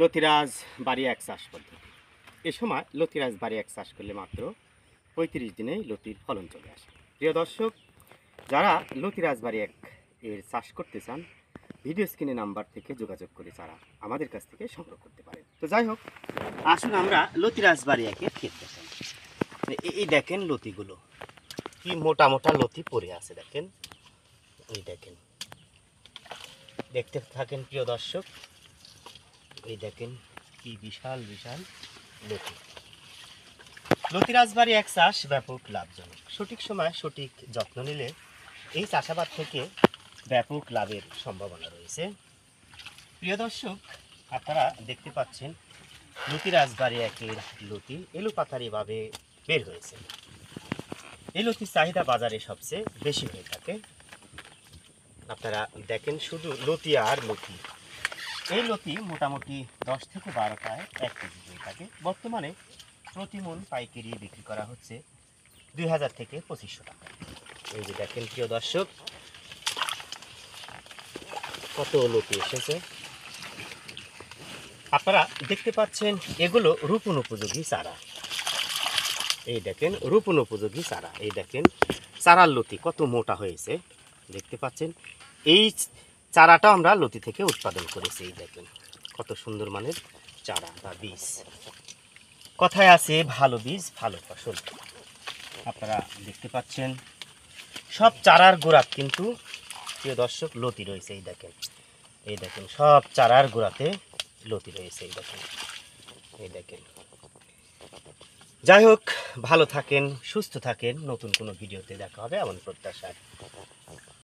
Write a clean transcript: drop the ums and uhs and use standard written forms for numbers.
লতিরাজ বাড়ি এক চাষ পদ্ধতি। এ সময় লতিরাজ বাড়ি এক চাষ করলে মাত্র ৩৫ দিনেই লতির ফলন চলে আসে। প্রিয় দর্শক, যারা লতিরাজ বাড়ি এক এর চাষ করতে চান, ভিডিও স্ক্রিনে নাম্বার থেকে যোগাযোগ করে চারা আমাদের কাছ থেকে সংগ্রহ করতে পারেন। তো যাই হোক, আসুন আমরা লতিরাজ বাড়ি একের ক্ষেত দেখেন। এই দেখেন লতিগুলো কি মোটা মোটা লতি পড়ে আছে, দেখেন। এই দেখেন, দেখতে থাকেন প্রিয় দর্শক। এই দেখেন কি বিশাল বিশাল লতি। লতিরাজ বাড়ি এক চাষ ব্যাপক লাভজনক। সঠিক সময় সঠিক যত্ন নিলে এই চাষাবাদ থেকে ব্যাপক লাভের সম্ভাবনা রয়েছে। প্রিয় দর্শক, আপনারা দেখতে পাচ্ছেন লতিরাজ বাড়ি একের লতি এলু পাতারিভাবে বের হয়েছে। এই লতির চাহিদা বাজারে সবচেয়ে বেশি হয়ে থাকে। আপনারা দেখেন শুধু লতি আর লতি। এই লতি মোটামুটি 10 থেকে 12টায় 1 কেজি হয়ে থাকে। বর্তমানে প্রতি মন পাইকারি বিক্রি করা হচ্ছে 2000 থেকে 2500 টাকা। এই যে দেখেন প্রিয় দর্শক, কত লতি এসেছে। আপনারা দেখতে পাচ্ছেন এগুলো রোপণ উপযোগী চারা। এই দেখেন রোপণ উপযোগী চারা। এই দেখেন চারার লতি কত মোটা হয়েছে, দেখতে পাচ্ছেন। এই চারাটা আমরা লতি থেকে উৎপাদন করেছি। এই দেখেন কত সুন্দর মানের চারা বা বীজ। কথায় আছে ভালো বীজ ভালো ফসল। আপনারা দেখতে পাচ্ছেন সব চারার গোড়া কিন্তু প্রিয় দর্শক লতি রয়েছে। এই দেখেন, এই দেখেন সব চারার গোড়াতে লতি রয়েছে। এই দেখেন, এই দেখেন। যাই হোক, ভালো থাকেন, সুস্থ থাকেন। নতুন কোনো ভিডিওতে দেখা হবে এমন প্রত্যাশায়।